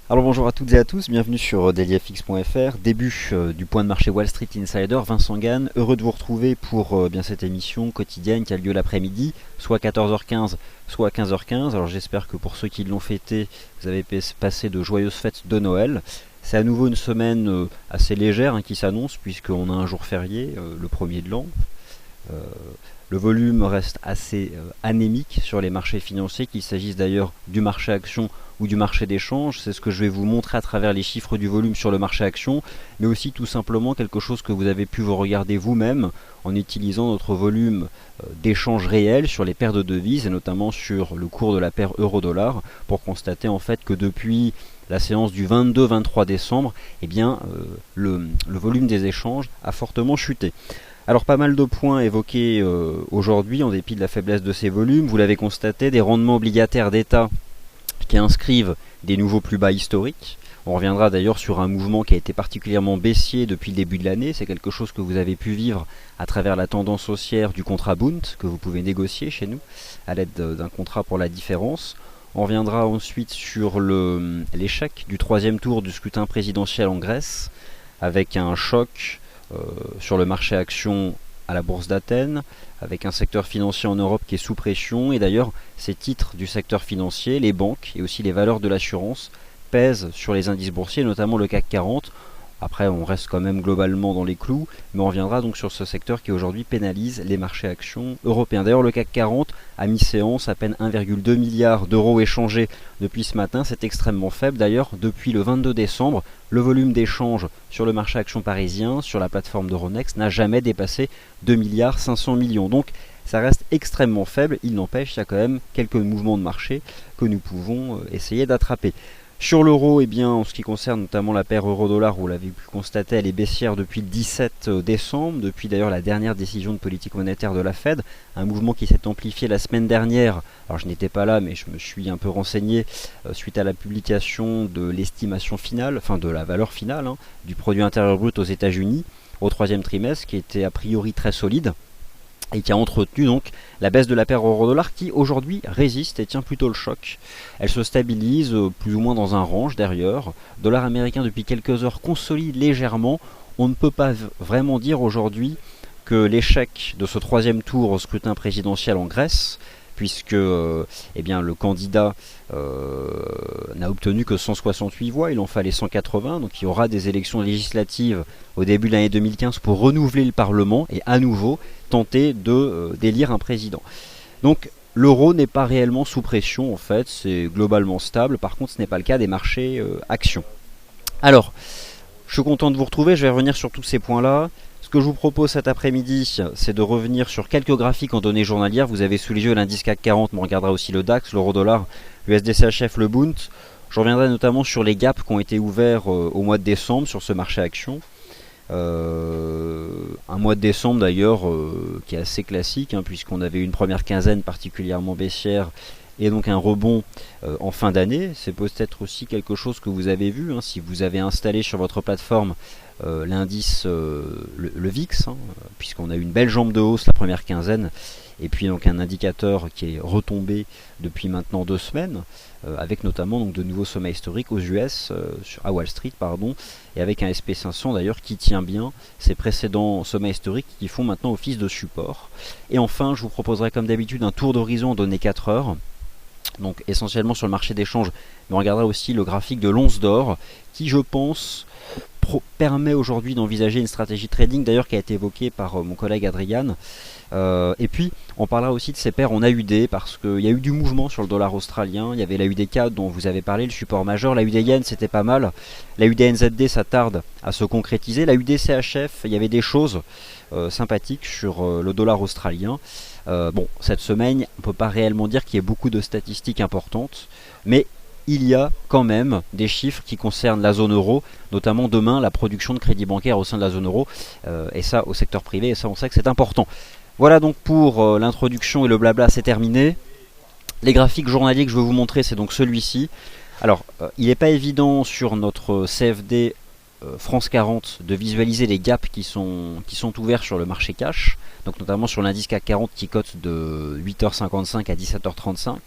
Alors bonjour à toutes et à tous, bienvenue sur dailyfx.fr, début du point de marché Wall Street Insider, Vincent Gann, heureux de vous retrouver pour bien cette émission quotidienne qui a lieu l'après-midi, soit 14h15, soit 15h15. Alors j'espère que pour ceux qui l'ont fêté, vous avez passé de joyeuses fêtes de Noël. C'est à nouveau une semaine assez légère qui s'annonce puisqu'on a un jour férié, le premier de l'an. Euh, le volume reste assez anémique sur les marchés financiers, qu'il s'agisse d'ailleurs du marché action ou du marché d'échange. C'est ce que je vais vous montrer à travers les chiffres du volume sur le marché action, mais aussi tout simplement quelque chose que vous avez pu vous regarder vous-même en utilisant notre volume d'échange réel sur les paires de devises et notamment sur le cours de la paire euro-dollar pour constater en fait que depuis la séance du 22-23 décembre, eh bien, le volume des échanges a fortement chuté. Alors pas mal de points évoqués aujourd'hui en dépit de la faiblesse de ces volumes. Vous l'avez constaté, des rendements obligataires d'État qui inscrivent des nouveaux plus bas historiques. On reviendra d'ailleurs sur un mouvement qui a été particulièrement baissier depuis le début de l'année. C'est quelque chose que vous avez pu vivre à travers la tendance haussière du contrat Bund que vous pouvez négocier chez nous à l'aide d'un contrat pour la différence. On reviendra ensuite sur l'échec du troisième tour du scrutin présidentiel en Grèce avec un choc sur le marché action à la bourse d'Athènes, avec un secteur financier en Europe qui est sous pression, et d'ailleurs ces titres du secteur financier, les banques et aussi les valeurs de l'assurance pèsent sur les indices boursiers, notamment le CAC 40. Après on reste quand même globalement dans les clous, mais on reviendra donc sur ce secteur qui aujourd'hui pénalise les marchés actions européens. D'ailleurs le CAC 40 à mi-séance, à peine 1,2 milliard d'euros échangés depuis ce matin, c'est extrêmement faible. D'ailleurs depuis le 22 décembre, le volume d'échange sur le marché action parisien, sur la plateforme d'Euronext, n'a jamais dépassé 2 milliards 500 millions. Donc ça reste extrêmement faible, il n'empêche, il y a quand même quelques mouvements de marché que nous pouvons essayer d'attraper. Sur l'euro, eh bien, en ce qui concerne notamment la paire euro-dollar, vous l'avez pu constater, elle est baissière depuis le 17 décembre, depuis d'ailleurs la dernière décision de politique monétaire de la Fed, un mouvement qui s'est amplifié la semaine dernière. Alors je n'étais pas là, mais je me suis un peu renseigné suite à la publication de l'estimation finale, enfin de la valeur finale du produit intérieur brut aux États-Unis au troisième trimestre, qui était a priori très solide et qui a entretenu donc la baisse de la paire euro-dollar qui aujourd'hui résiste et tient plutôt le choc. Elle se stabilise plus ou moins dans un range derrière. Dollar américain depuis quelques heures consolide légèrement. On ne peut pas vraiment dire aujourd'hui que l'échec de ce troisième tour au scrutin présidentiel en Grèce, puisque eh bien, le candidat n'a obtenu que 168 voix, il en fallait 180, donc il y aura des élections législatives au début de l'année 2015 pour renouveler le Parlement et à nouveau tenter d'élire un président. Donc l'euro n'est pas réellement sous pression en fait, c'est globalement stable, par contre ce n'est pas le cas des marchés actions. Alors, je suis content de vous retrouver, je vais revenir sur tous ces points-là. Ce que je vous propose cet après-midi, c'est de revenir sur quelques graphiques en données journalières. Vous avez sous les yeux l'indice CAC 40, mais on regardera aussi le DAX, l'euro-dollar, le SDCHF, le Bund. Je reviendrai notamment sur les gaps qui ont été ouverts au mois de décembre sur ce marché action. Un mois de décembre d'ailleurs qui est assez classique, puisqu'on avait une première quinzaine particulièrement baissière et donc un rebond en fin d'année. C'est peut-être aussi quelque chose que vous avez vu si vous avez installé sur votre plateforme l'indice, le VIX, puisqu'on a eu une belle jambe de hausse la première quinzaine, et puis donc un indicateur qui est retombé depuis maintenant 2 semaines, avec notamment donc de nouveaux sommets historiques aux US, à Wall Street, et avec un SP500 d'ailleurs qui tient bien ces précédents sommets historiques qui font maintenant office de support. Et enfin, je vous proposerai comme d'habitude un tour d'horizon en données 4 heures, donc essentiellement sur le marché d'échange, mais on regardera aussi le graphique de l'once d'or, qui je pense permet aujourd'hui d'envisager une stratégie trading, d'ailleurs qui a été évoquée par mon collègue Adrian. Et puis on parlera aussi de ces paires en AUD, parce qu'il y a eu du mouvement sur le dollar australien. Il y avait la UDK dont vous avez parlé, le support majeur. La UD Yen c'était pas mal, la UD NZD ça tarde à se concrétiser. La UD CHF, il y avait des choses sympathiques sur le dollar australien. Bon, cette semaine on ne peut pas réellement dire qu'il y ait beaucoup de statistiques importantes, mais il y a quand même des chiffres qui concernent la zone euro, notamment demain la production de crédit bancaire au sein de la zone euro, et ça au secteur privé, et ça on sait que c'est important. Voilà donc pour l'introduction et le blabla, c'est terminé. Les graphiques journaliers que je vais vous montrer, c'est donc celui-ci. Alors, il n'est pas évident sur notre CFD France 40 de visualiser les gaps qui sont ouverts sur le marché cash, donc notamment sur l'indice CAC 40 qui cote de 8h55 à 17h35.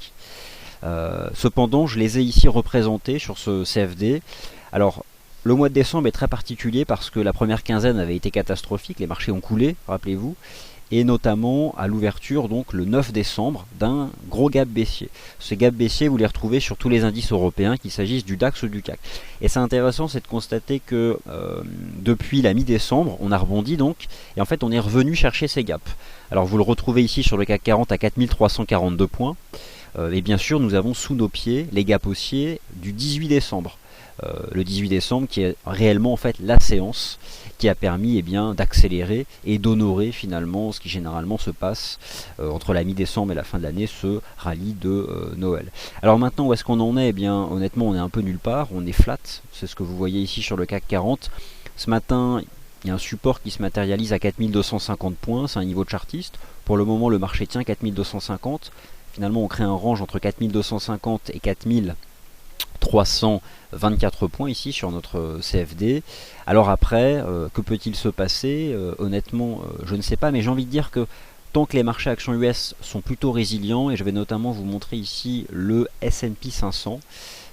Cependant, je les ai ici représentés sur ce CFD. Alors, le mois de décembre est très particulier parce que la première quinzaine avait été catastrophique, les marchés ont coulé, rappelez-vous, et notamment à l'ouverture, donc le 9 décembre, d'un gros gap baissier. Ce gap baissier, vous les retrouvez sur tous les indices européens, qu'il s'agisse du DAX ou du CAC. Et c'est intéressant, c'est de constater que depuis la mi-décembre, on a rebondi donc, et en fait on est revenu chercher ces gaps. Alors vous le retrouvez ici sur le CAC 40 à 4342 points, et bien sûr nous avons sous nos pieds les gaps haussiers du 18 décembre. Le 18 décembre qui est réellement en fait la séance qui a permis d'accélérer et d'honorer finalement ce qui généralement se passe entre la mi-décembre et la fin de l'année, ce rallye de Noël. Alors maintenant où est-ce qu'on en est? Eh bien honnêtement on est un peu nulle part, on est flat, c'est ce que vous voyez ici sur le CAC 40. Ce matin il y a un support qui se matérialise à 4250 points, c'est un niveau chartiste. Pour le moment le marché tient 4250, finalement on crée un range entre 4250 et 4324 points ici sur notre CFD. Alors après, que peut-il se passer? Honnêtement, je ne sais pas, mais j'ai envie de dire que tant que les marchés actions US sont plutôt résilients, et je vais notamment vous montrer ici le S&P 500,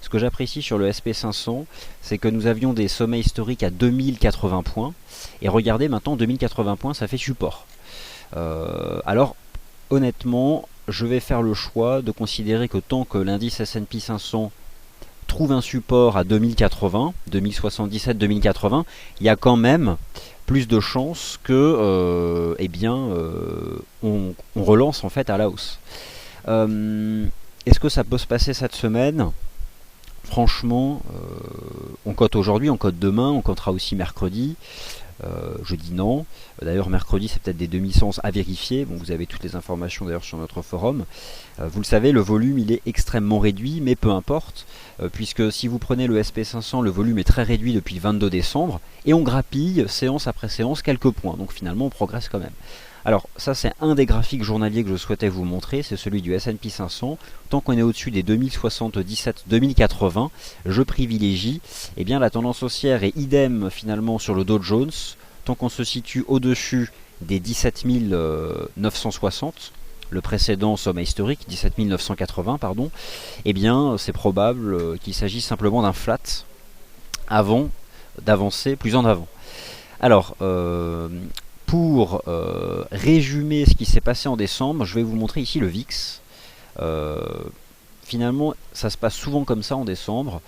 ce que j'apprécie sur le SP500, c'est que nous avions des sommets historiques à 2080 points, et regardez maintenant 2080 points, ça fait support. Alors honnêtement, je vais faire le choix de considérer que tant que l'indice S&P 500 trouve un support à 2080, 2077, 2080, il y a quand même plus de chances que on relance en fait à la hausse. Est-ce que ça peut se passer cette semaine? Franchement, on cote aujourd'hui, on cote demain, on cotera aussi mercredi. Je dis non. D'ailleurs mercredi c'est peut-être des demi-sens à vérifier. Bon, vous avez toutes les informations d'ailleurs sur notre forum. Vous le savez, le volume il est extrêmement réduit, mais peu importe, puisque si vous prenez le SP500, le volume est très réduit depuis le 22 décembre, et on grappille séance après séance quelques points, donc finalement on progresse quand même. Alors ça c'est un des graphiques journaliers que je souhaitais vous montrer, c'est celui du S&P 500. Tant qu'on est au-dessus des 2077-2080, je privilégie la tendance haussière, et idem finalement sur le Dow Jones. Tant qu'on se situe au-dessus des 17 960, le précédent sommet historique, 17 980 pardon, c'est probable qu'il s'agisse simplement d'un flat avant d'avancer plus en avant. Alors, pour résumer ce qui s'est passé en décembre, je vais vous montrer ici le VIX. Finalement, ça se passe souvent comme ça en décembre.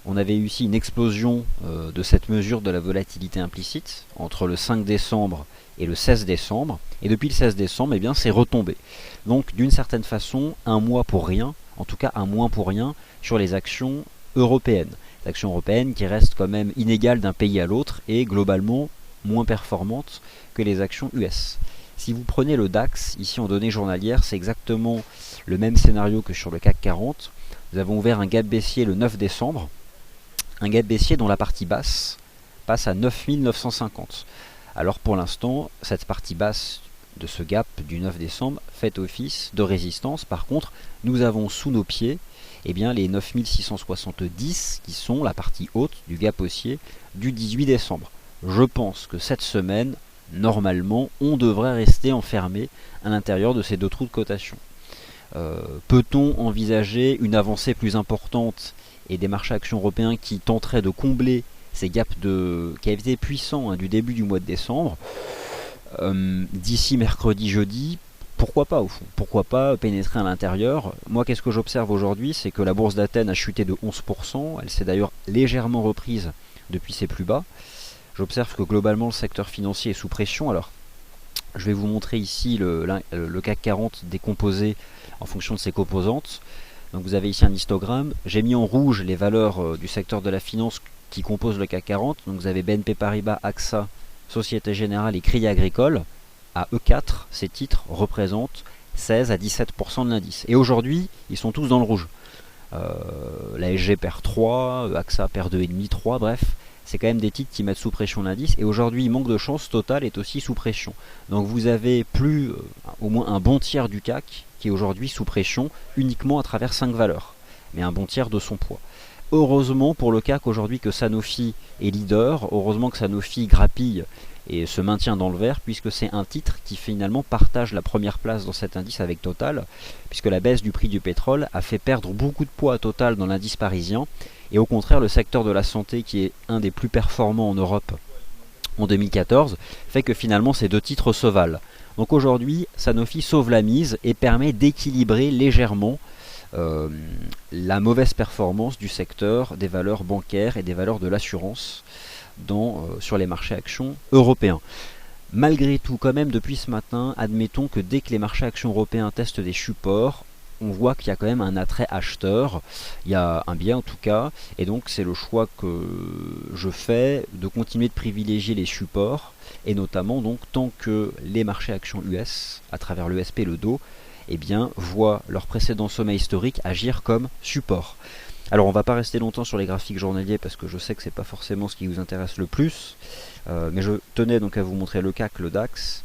On avait eu ici une explosion de cette mesure de la volatilité implicite entre le 5 décembre et le 16 décembre. Et depuis le 16 décembre, c'est retombé. Donc, d'une certaine façon, un mois pour rien, en tout cas un mois pour rien, sur les actions européennes. Les actions européennes qui restent quand même inégales d'un pays à l'autre et globalement moins performantes que les actions US. Si vous prenez le DAX, ici en données journalières, c'est exactement le même scénario que sur le CAC 40. Nous avons ouvert un gap baissier le 9 décembre, un gap baissier dont la partie basse passe à 9950. Alors pour l'instant, cette partie basse de ce gap du 9 décembre fait office de résistance. Par contre, nous avons sous nos pieds les 9670 qui sont la partie haute du gap haussier du 18 décembre. Je pense que cette semaine, normalement, on devrait rester enfermé à l'intérieur de ces deux trous de cotation. Peut-on envisager une avancée plus importante et des marchés actions européens qui tenteraient de combler ces gaps qui avaient été puissants du début du mois de décembre d'ici mercredi, jeudi? Pourquoi pas au fond? Pourquoi pas pénétrer à l'intérieur? Moi, qu'est-ce que j'observe aujourd'hui? C'est que la bourse d'Athènes a chuté de 11%. Elle s'est d'ailleurs légèrement reprise depuis ses plus bas. J'observe que globalement le secteur financier est sous pression. Alors, je vais vous montrer ici le CAC 40 décomposé en fonction de ses composantes. Donc vous avez ici un histogramme. J'ai mis en rouge les valeurs du secteur de la finance qui composent le CAC 40. Donc vous avez BNP Paribas, AXA, Société Générale et Crédit Agricole. À E4, ces titres représentent 16 à 17% de l'indice. Et aujourd'hui, ils sont tous dans le rouge. La SG perd 3, AXA perd 2,5, 3, bref. C'est quand même des titres qui mettent sous pression l'indice. Et aujourd'hui, manque de chance, Total est aussi sous pression. Donc vous avez au moins un bon tiers du CAC qui est aujourd'hui sous pression uniquement à travers 5 valeurs. Mais un bon tiers de son poids. Heureusement pour le CAC aujourd'hui que Sanofi est leader. Heureusement que Sanofi grappille et se maintient dans le vert puisque c'est un titre qui finalement partage la première place dans cet indice avec Total, puisque la baisse du prix du pétrole a fait perdre beaucoup de poids à Total dans l'indice parisien, et au contraire le secteur de la santé, qui est un des plus performants en Europe en 2014, fait que finalement ces deux titres se valent. Donc aujourd'hui, Sanofi sauve la mise et permet d'équilibrer légèrement la mauvaise performance du secteur des valeurs bancaires et des valeurs de l'assurance sur les marchés actions européens. Malgré tout, quand même, depuis ce matin, admettons que dès que les marchés actions européens testent des supports, on voit qu'il y a quand même un attrait acheteur, il y a un biais en tout cas, et donc c'est le choix que je fais de continuer de privilégier les supports, et notamment donc tant que les marchés actions US, à travers le SP et le DO, eh bien, voient leur précédent sommet historique agir comme support. Alors on va pas rester longtemps sur les graphiques journaliers parce que je sais que c'est pas forcément ce qui vous intéresse le plus, mais je tenais donc à vous montrer le CAC, le DAX.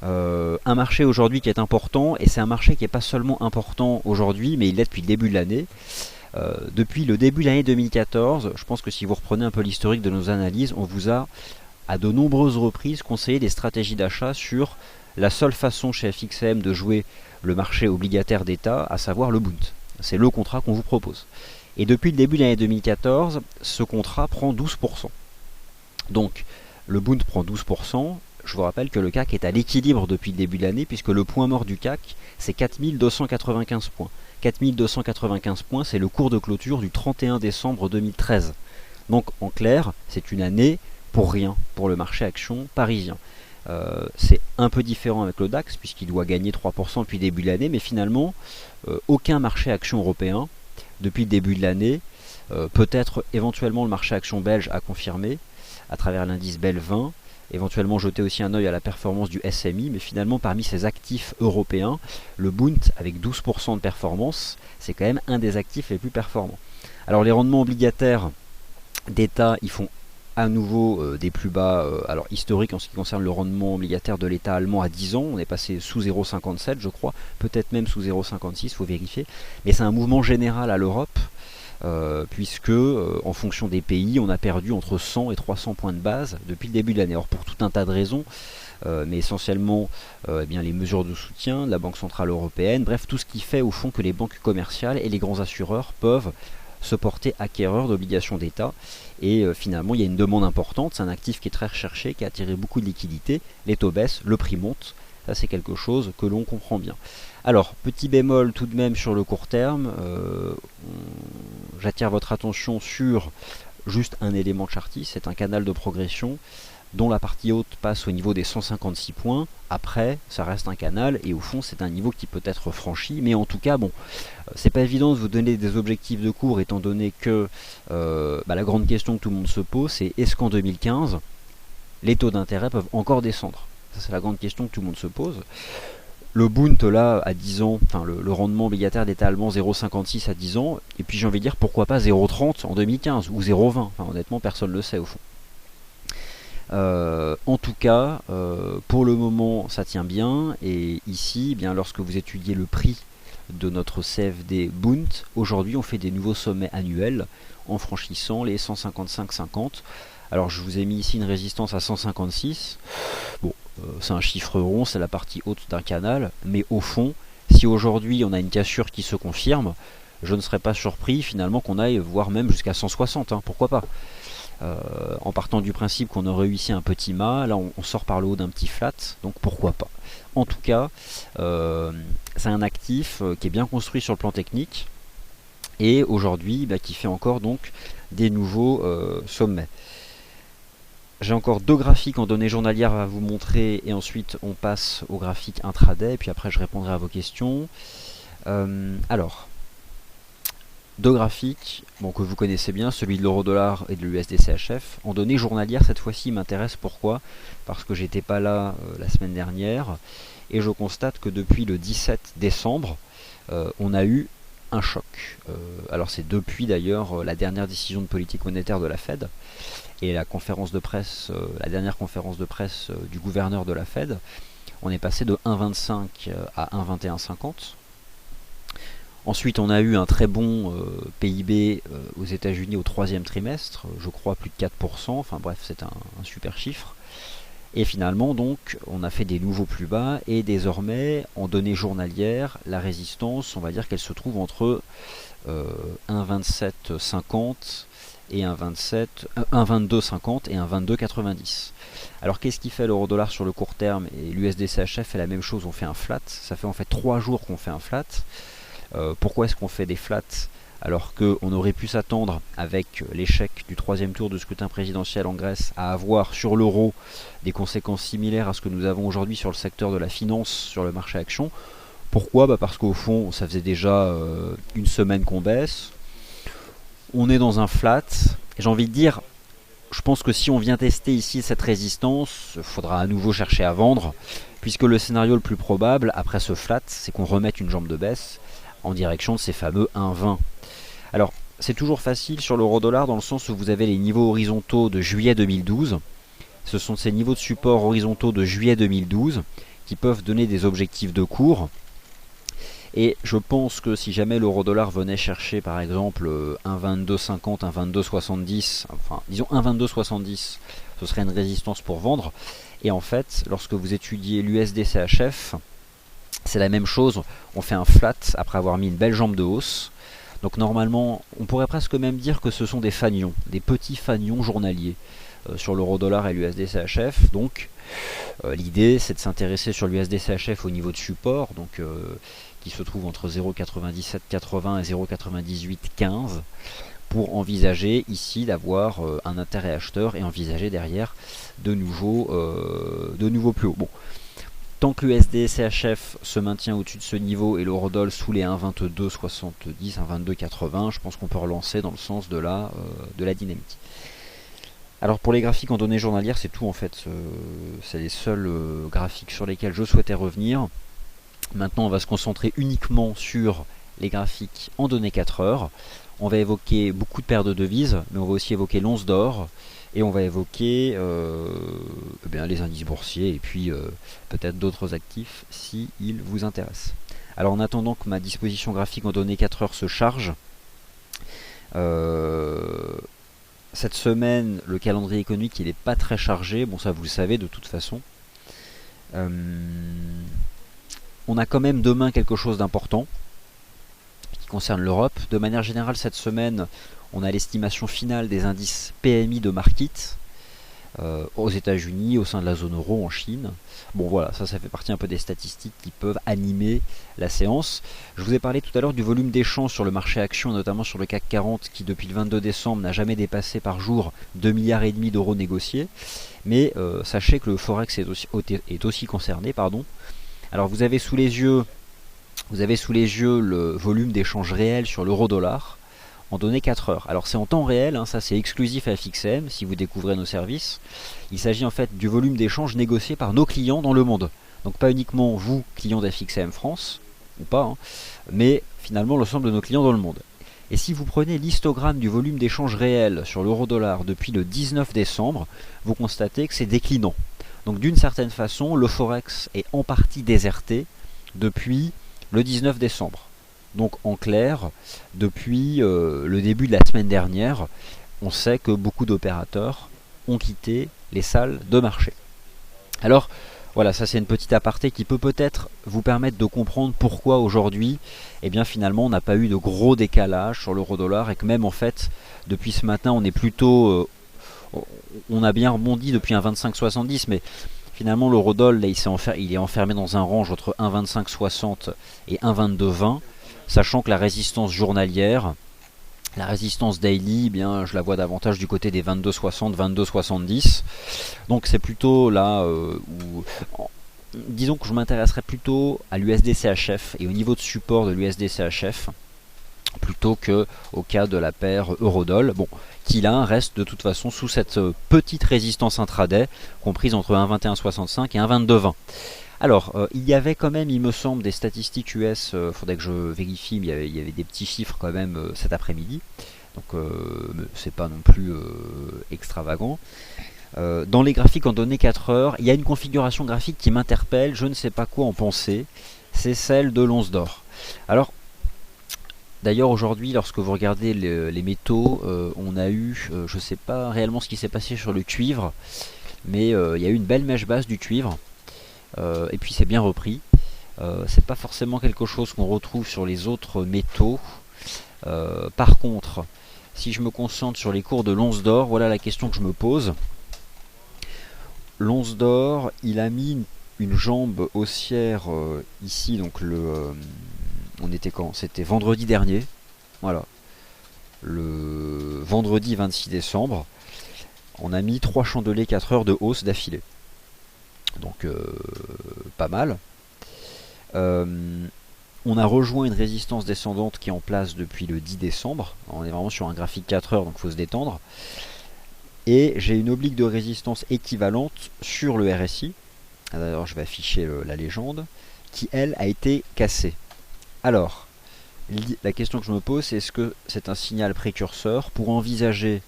Un marché aujourd'hui qui est important, et c'est un marché qui n'est pas seulement important aujourd'hui, mais il l'est depuis le début de l'année. Depuis le début de l'année 2014, je pense que si vous reprenez un peu l'historique de nos analyses, on vous a à de nombreuses reprises conseillé des stratégies d'achat sur la seule façon chez FXM de jouer le marché obligataire d'État, à savoir le Bund. C'est le contrat qu'on vous propose. Et depuis le début de l'année 2014, ce contrat prend 12%. Donc, le Bund prend 12%. Je vous rappelle que le CAC est à l'équilibre depuis le début de l'année, puisque le point mort du CAC, c'est 4295 points. 4295 points, c'est le cours de clôture du 31 décembre 2013. Donc, en clair, c'est une année pour rien pour le marché action parisien. C'est un peu différent avec le DAX, puisqu'il doit gagner 3% depuis le début de l'année, mais finalement, aucun marché action européen, depuis le début de l'année, peut-être éventuellement le marché action belge a confirmé, à travers l'indice BEL 20, éventuellement jeter aussi un œil à la performance du SMI, mais finalement parmi ces actifs européens, le Bund avec 12% de performance, c'est quand même un des actifs les plus performants. Alors les rendements obligataires d'État, ils font à nouveau des plus bas alors historiques en ce qui concerne le rendement obligataire de l'État allemand à 10 ans, on est passé sous 0,57 je crois, peut-être même sous 0,56, il faut vérifier, mais c'est un mouvement général à l'Europe, puisque en fonction des pays, on a perdu entre 100 et 300 points de base depuis le début de l'année. Alors pour tout un tas de raisons, mais essentiellement eh bien, les mesures de soutien de la Banque Centrale Européenne, bref, tout ce qui fait au fond que les banques commerciales et les grands assureurs peuvent se porter acquéreurs d'obligations d'État. Et finalement, il y a une demande importante, c'est un actif qui est très recherché, qui a attiré beaucoup de liquidités, les taux baissent, le prix monte, ça c'est quelque chose que l'on comprend bien. Alors, petit bémol tout de même sur le court terme, j'attire votre attention sur juste un élément chartiste, c'est un canal de progression dont la partie haute passe au niveau des 156 points. Après, ça reste un canal et au fond, c'est un niveau qui peut être franchi. Mais en tout cas, bon, c'est pas évident de vous donner des objectifs de cours étant donné que la grande question que tout le monde se pose, c'est est-ce qu'en 2015, les taux d'intérêt peuvent encore descendre? Ça, c'est la grande question que tout le monde se pose. Le Bund là à 10 ans, enfin le rendement obligataire d'État allemand 0,56 à 10 ans, et puis j'ai envie de dire pourquoi pas 0,30 en 2015 ou 0,20, enfin honnêtement personne ne le sait au fond. En tout cas, pour le moment ça tient bien, et ici, eh bien, lorsque vous étudiez le prix de notre CFD Bund, aujourd'hui on fait des nouveaux sommets annuels en franchissant les 155,50. Alors je vous ai mis ici une résistance à 156, bon, c'est un chiffre rond, c'est la partie haute d'un canal, mais au fond, si aujourd'hui on a une cassure qui se confirme, je ne serais pas surpris finalement qu'on aille voir même jusqu'à 160, hein, pourquoi pas. En partant du principe qu'on aurait eu ici un petit mât, là on sort par le haut d'un petit flat, donc pourquoi pas. En tout cas, c'est un actif qui est bien construit sur le plan technique, et aujourd'hui qui fait encore donc des nouveaux sommets. J'ai encore deux graphiques en données journalières à vous montrer, et ensuite on passe au graphique intraday, et puis après je répondrai à vos questions. Alors, deux graphiques que vous connaissez bien, celui de l'euro-dollar et de l'USD-CHF. En données journalières, cette fois-ci, il m'intéresse. Pourquoi? Parce que j'étais pas là la semaine dernière, et je constate que depuis le 17 décembre, on a eu un choc. Alors c'est depuis d'ailleurs la dernière décision de politique monétaire de la Fed, et la conférence de presse, la dernière conférence de presse du gouverneur de la Fed. On est passé de 1,25 à 1,2150. Ensuite, on a eu un très bon PIB aux États-Unis au troisième trimestre, je crois plus de 4%, enfin bref, c'est un super chiffre. Et finalement donc on a fait des nouveaux plus bas et désormais en données journalières la résistance on va dire qu'elle se trouve entre 1,2750 et 1,2250 et 1,2290. Alors qu'est-ce qui fait l'euro dollar sur le court terme et l'USD-CHF fait la même chose, on fait un flat, ça fait en fait 3 jours qu'on fait un flat. Pourquoi est-ce qu'on fait des flats alors qu'on aurait pu s'attendre avec l'échec du 3e tour de scrutin présidentiel en Grèce à avoir sur l'euro des conséquences similaires à ce que nous avons aujourd'hui sur le secteur de la finance, sur le marché action. Pourquoi ? Parce qu'au fond, ça faisait déjà une semaine qu'on baisse. On est dans un flat. Et j'ai envie de dire, je pense que si on vient tester ici cette résistance, il faudra à nouveau chercher à vendre, puisque le scénario le plus probable, après ce flat, c'est qu'on remette une jambe de baisse en direction de ces fameux 1,20. Alors, c'est toujours facile sur l'euro-dollar dans le sens où vous avez les niveaux horizontaux de juillet 2012. Ce sont ces niveaux de support horizontaux de juillet 2012 qui peuvent donner des objectifs de cours. Et je pense que si jamais l'euro-dollar venait chercher par exemple 1,2250, 1,2270, enfin disons 1,2270, ce serait une résistance pour vendre. Et en fait, lorsque vous étudiez l'USD-CHF, c'est la même chose, on fait un flat après avoir mis une belle jambe de hausse. Donc normalement, on pourrait presque même dire que ce sont des fanions, des petits fanions journaliers sur l'euro-dollar et l'USD-CHF. Donc l'idée c'est de s'intéresser sur l'USD-CHF au niveau de support, donc qui se trouve entre 0,9780 et 0,9815 pour envisager ici d'avoir un intérêt acheteur et envisager derrière de nouveaux plus hauts. Bon. Tant que l'USD-CHF se maintient au-dessus de ce niveau et l'eurodoll sous les 1,2270, 1,2280, je pense qu'on peut relancer dans le sens de la dynamique. Alors pour les graphiques en données journalières, c'est tout en fait. C'est les seuls graphiques sur lesquels je souhaitais revenir. Maintenant, on va se concentrer uniquement sur les graphiques en données 4 heures. On va évoquer beaucoup de paires de devises, mais on va aussi évoquer l'once d'or. Et on va évoquer les indices boursiers et puis peut-être d'autres actifs si ils vous intéressent. Alors en attendant que ma disposition graphique en données 4 heures se charge, cette semaine le calendrier économique il n'est pas très chargé, bon ça vous le savez de toute façon. On a quand même demain quelque chose d'important qui concerne l'Europe. De manière générale cette semaine, on a l'estimation finale des indices PMI de Markit aux États-Unis, au sein de la zone euro, en Chine. Bon voilà, ça fait partie un peu des statistiques qui peuvent animer la séance. Je vous ai parlé tout à l'heure du volume d'échanges sur le marché action, notamment sur le CAC 40, qui depuis le 22 décembre n'a jamais dépassé par jour 2,5 milliards d'euros négociés. Mais sachez que le Forex est aussi concerné. Alors vous avez sous les yeux le volume d'échanges réels sur l'euro-dollar en données 4 heures. Alors c'est en temps réel, ça c'est exclusif à FXM si vous découvrez nos services. Il s'agit en fait du volume d'échanges négociés par nos clients dans le monde. Donc pas uniquement vous, clients d'FXM France, ou pas, mais finalement l'ensemble de nos clients dans le monde. Et si vous prenez l'histogramme du volume d'échanges réel sur l'euro-dollar depuis le 19 décembre, vous constatez que c'est déclinant. Donc d'une certaine façon, le Forex est en partie déserté depuis le 19 décembre. Donc en clair, depuis le début de la semaine dernière, on sait que beaucoup d'opérateurs ont quitté les salles de marché. Alors voilà, ça c'est une petite aparté qui peut peut-être vous permettre de comprendre pourquoi aujourd'hui, finalement on n'a pas eu de gros décalage sur l'euro-dollar et que même en fait, depuis ce matin, on est plutôt... on a bien rebondi depuis un 25,70, mais finalement l'euro-dollar il est enfermé dans un range entre 1,2560 et 1,2220. Sachant que la résistance journalière, la résistance daily, je la vois davantage du côté des 22,60, 22,70. Donc c'est plutôt là où... Disons que je m'intéresserais plutôt à l'USD-CHF et au niveau de support de l'USD-CHF plutôt que au cas de la paire euro-doll. Bon, qui là reste de toute façon sous cette petite résistance intraday comprise entre 1,2165 et 1,2220. Alors, il y avait quand même, il me semble, des statistiques US, faudrait que je vérifie, mais il y avait des petits chiffres quand même cet après-midi, donc c'est pas non plus extravagant. Dans les graphiques en données 4 heures, il y a une configuration graphique qui m'interpelle, je ne sais pas quoi en penser, c'est celle de l'once d'or. Alors, d'ailleurs aujourd'hui, lorsque vous regardez les métaux, on a eu, je ne sais pas réellement ce qui s'est passé sur le cuivre, mais il y a eu une belle mèche basse du cuivre, et puis c'est bien repris. C'est pas forcément quelque chose qu'on retrouve sur les autres métaux. Par contre, si je me concentre sur les cours de l'once d'or, voilà la question que je me pose. L'once d'or, il a mis une jambe haussière ici, donc on était quand? C'était vendredi dernier. Voilà. Le vendredi 26 décembre, on a mis 3 chandeliers 4 heures de hausse d'affilée. Donc pas mal. On a rejoint une résistance descendante qui est en place depuis le 10 décembre. On est vraiment sur un graphique 4 heures, donc il faut se détendre. Et j'ai une oblique de résistance équivalente sur le RSI. D'ailleurs, je vais afficher la légende, qui elle a été cassée. Alors, la question que je me pose, c'est est-ce que c'est un signal précurseur pour envisager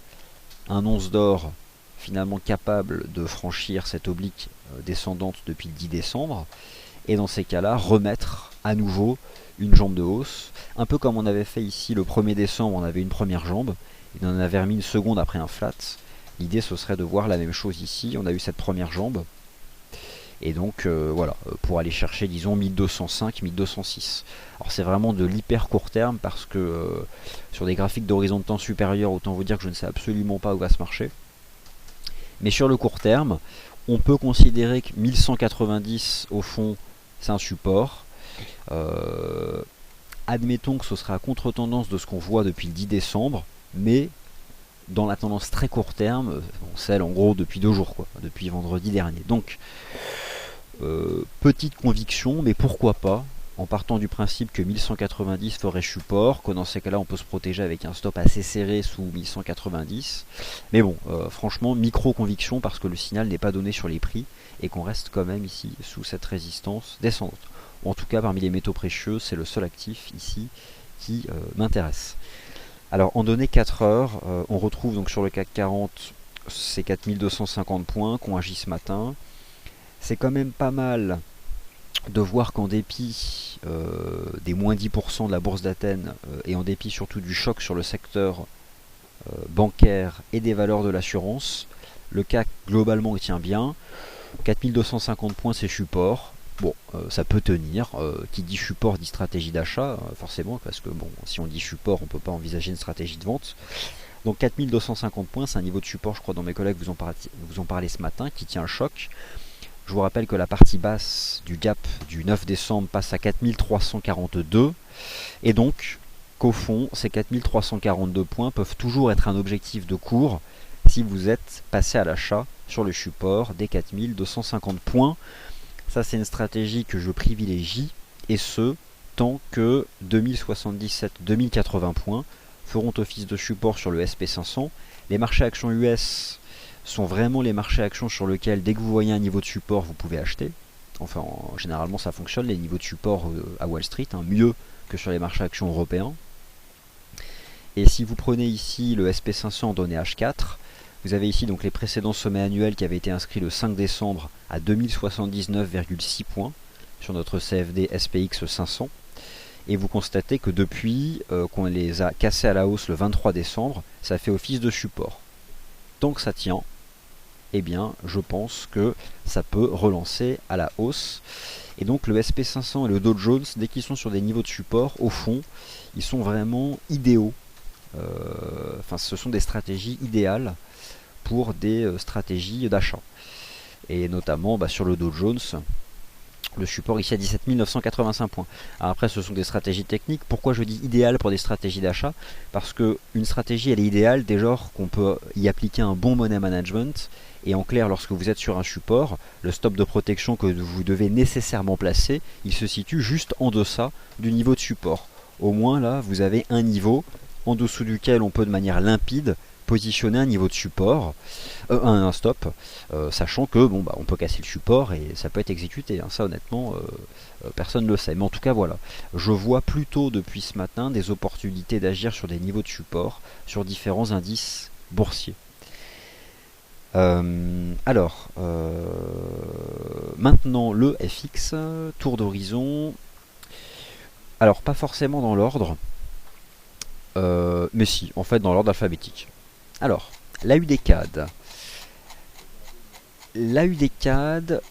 un once d'or finalement capable de franchir cette oblique descendante depuis le 10 décembre, et dans ces cas-là, remettre à nouveau une jambe de hausse, un peu comme on avait fait ici le 1er décembre, on avait une première jambe, et on en avait remis une seconde après un flat. L'idée ce serait de voir la même chose ici, on a eu cette première jambe, et donc voilà, pour aller chercher disons 1205, 1206. Alors c'est vraiment de l'hyper court terme parce que sur des graphiques d'horizon de temps supérieur, autant vous dire que je ne sais absolument pas où va ce marché. Mais sur le court terme, on peut considérer que 1190 au fond c'est un support. Admettons que ce sera à contre-tendance de ce qu'on voit depuis le 10 décembre, mais dans la tendance très court terme, celle en gros depuis 2 jours, quoi, depuis vendredi dernier. Donc, petite conviction, mais pourquoi pas, en partant du principe que 1190 ferait support, que dans ces cas-là on peut se protéger avec un stop assez serré sous 1190. Mais bon, franchement, micro-conviction parce que le signal n'est pas donné sur les prix et qu'on reste quand même ici sous cette résistance descendante. En tout cas, parmi les métaux précieux, c'est le seul actif ici qui m'intéresse. Alors, en données 4 heures, on retrouve donc sur le CAC 40 ces 4250 points qu'on agit ce matin. C'est quand même pas mal de voir qu'en dépit des moins 10% de la bourse d'Athènes et en dépit surtout du choc sur le secteur bancaire et des valeurs de l'assurance, le CAC globalement il tient bien. 4250 points c'est support. Bon, ça peut tenir. Qui dit support dit stratégie d'achat, forcément, parce que bon, si on dit support, on ne peut pas envisager une stratégie de vente. Donc 4250 points, c'est un niveau de support, je crois, dont mes collègues vous ont parlé ce matin, qui tient le choc. Je vous rappelle que la partie basse du gap du 9 décembre passe à 4342, et donc qu'au fond, ces 4342 points peuvent toujours être un objectif de cours si vous êtes passé à l'achat sur le support des 4250 points. Ça, c'est une stratégie que je privilégie, et ce, tant que 2077-2080 points feront office de support sur le SP500. Les marchés actions US sont vraiment les marchés actions sur lesquels, dès que vous voyez un niveau de support, vous pouvez acheter. Enfin, généralement, ça fonctionne, les niveaux de support à Wall Street, mieux que sur les marchés actions européens. Et si vous prenez ici le SP500 donné H4, vous avez ici donc les précédents sommets annuels qui avaient été inscrits le 5 décembre à 2079,6 points sur notre CFD SPX 500. Et vous constatez que depuis qu'on les a cassés à la hausse le 23 décembre, ça fait office de support. Tant que ça tient, eh bien je pense que ça peut relancer à la hausse. Et donc le SP500 et le Dow Jones, dès qu'ils sont sur des niveaux de support, au fond, ils sont vraiment idéaux. Enfin, ce sont des stratégies idéales pour des stratégies d'achat. Et notamment sur le Dow Jones, le support ici à 17 985 points. Alors après, ce sont des stratégies techniques. Pourquoi je dis idéal pour des stratégies d'achat? Parce qu'une stratégie, elle est idéale dès lors qu'on peut y appliquer un bon money management. Et en clair, lorsque vous êtes sur un support, le stop de protection que vous devez nécessairement placer, il se situe juste en deçà du niveau de support. Au moins là, vous avez un niveau en dessous duquel on peut de manière limpide positionner un niveau de support, un stop, sachant que bon, on peut casser le support et ça peut être exécuté. Ça honnêtement, personne ne le sait. Mais en tout cas voilà, je vois plutôt depuis ce matin des opportunités d'agir sur des niveaux de support sur différents indices boursiers. Alors, maintenant le FX, tour d'horizon. Alors pas forcément dans l'ordre, mais si, en fait dans l'ordre alphabétique. Alors, la UDCAD. L'AUD-CAD,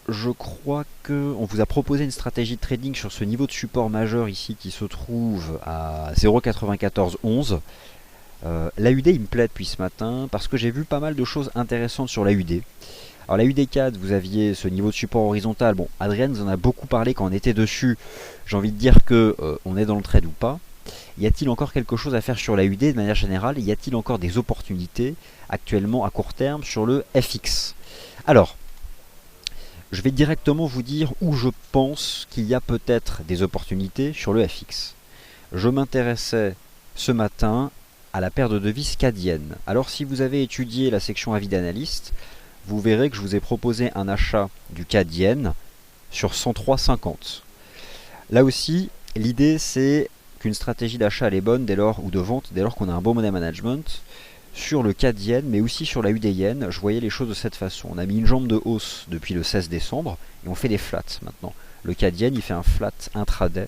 je crois que on vous a proposé une stratégie de trading sur ce niveau de support majeur ici qui se trouve à 0,9411. L'AUD il me plaît depuis ce matin parce que j'ai vu pas mal de choses intéressantes sur l'AUD. Alors l'AUD-CAD, vous aviez ce niveau de support horizontal. Bon, Adrien nous en a beaucoup parlé quand on était dessus. J'ai envie de dire que on est dans le trade ou pas. Y a-t-il encore quelque chose à faire sur l'AUD de manière générale? Y a-t-il encore des opportunités actuellement à court terme sur le FX? Alors, je vais directement vous dire où je pense qu'il y a peut-être des opportunités sur le FX. Je m'intéressais ce matin à la paire de devises cadienne. Alors si vous avez étudié la section avis d'analyste, vous verrez que je vous ai proposé un achat du CAD yen sur 103,50. Là aussi, l'idée c'est qu'une stratégie d'achat elle est bonne dès lors, ou de vente dès lors qu'on a un bon money management sur le CAD yen, mais aussi sur la UD yen. Je voyais les choses de cette façon. On a mis une jambe de hausse depuis le 16 décembre et on fait des flats maintenant. Le CAD yen il fait un flat intraday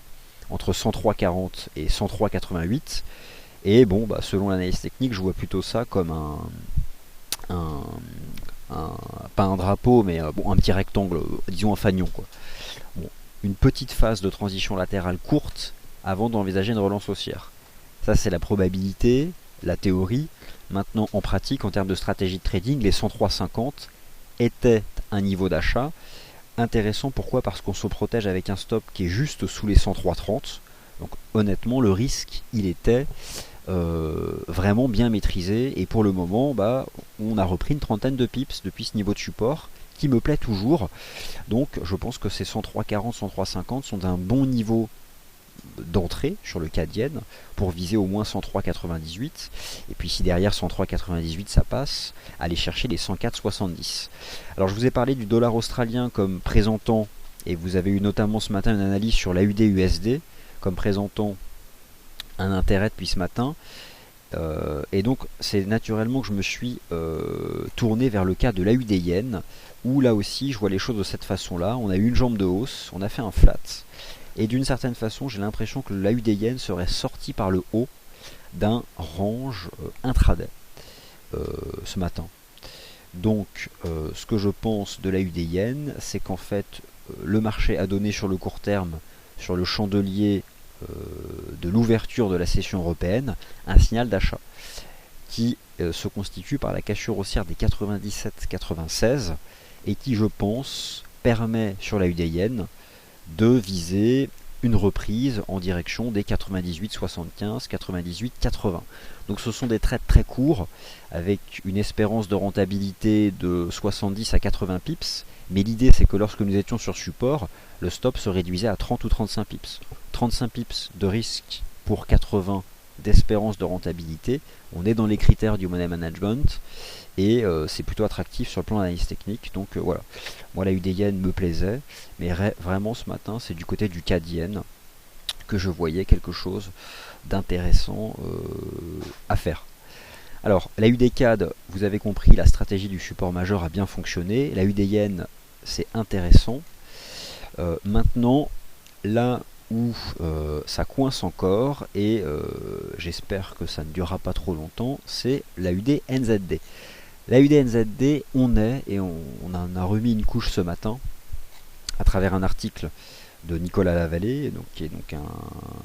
entre 103,40 et 103,88. Et bon, bah, selon l'analyse technique, je vois plutôt ça comme pas un drapeau, mais bon, un petit rectangle, disons un fanion, quoi. Bon, une petite phase de transition latérale courte avant d'envisager une relance haussière. Ça, c'est la probabilité, la théorie. Maintenant, en pratique, en termes de stratégie de trading, les 103,50 étaient un niveau d'achat intéressant. Pourquoi? Parce qu'on se protège avec un stop qui est juste sous les 103,30. Donc honnêtement, le risque, il était vraiment bien maîtrisé, et pour le moment bah, on a repris une trentaine de pips depuis ce niveau de support qui me plaît toujours. Donc je pense que ces 103,40, 103,50 sont un bon niveau d'entrée sur le CAD yen pour viser au moins 103,98, et puis si derrière 103,98 ça passe, aller chercher les 104,70. Alors je vous ai parlé du dollar australien comme présentant, et vous avez eu notamment ce matin une analyse sur l'AUD USD comme présentant un intérêt depuis ce matin, et donc c'est naturellement que je me suis tourné vers le cas de l'AUD yen, où là aussi je vois les choses de cette façon là. On a eu une jambe de hausse, on a fait un flat, et d'une certaine façon j'ai l'impression que l'AUD yen serait sorti par le haut d'un range intraday ce matin. Donc ce que je pense de l'AUD yen, c'est qu'en fait le marché a donné sur le court terme, sur le chandelier de l'ouverture de la session européenne, un signal d'achat qui se constitue par la cassure haussière des 97,96 et qui, je pense, permet sur la UD yen de viser une reprise en direction des 98,75, 98,80. Donc ce sont des trades très courts avec une espérance de rentabilité de 70 à 80 pips, mais l'idée c'est que lorsque nous étions sur support, le stop se réduisait à 30 ou 35 pips. 35 pips de risque pour 80 d'espérance de rentabilité. On est dans les critères du money management et c'est plutôt attractif sur le plan d'analyse technique. Donc voilà, moi la UD yen me plaisait, mais vraiment ce matin c'est du côté du CAD yen que je voyais quelque chose d'intéressant à faire. Alors la UD CAD, vous avez compris, la stratégie du support majeur a bien fonctionné. La UD yen c'est intéressant. Maintenant, là où ça coince encore, et j'espère que ça ne durera pas trop longtemps, c'est la UD NZD. La UD NZD, on en a remis une couche ce matin à travers un article de Nicolas Lavallée, donc, qui est donc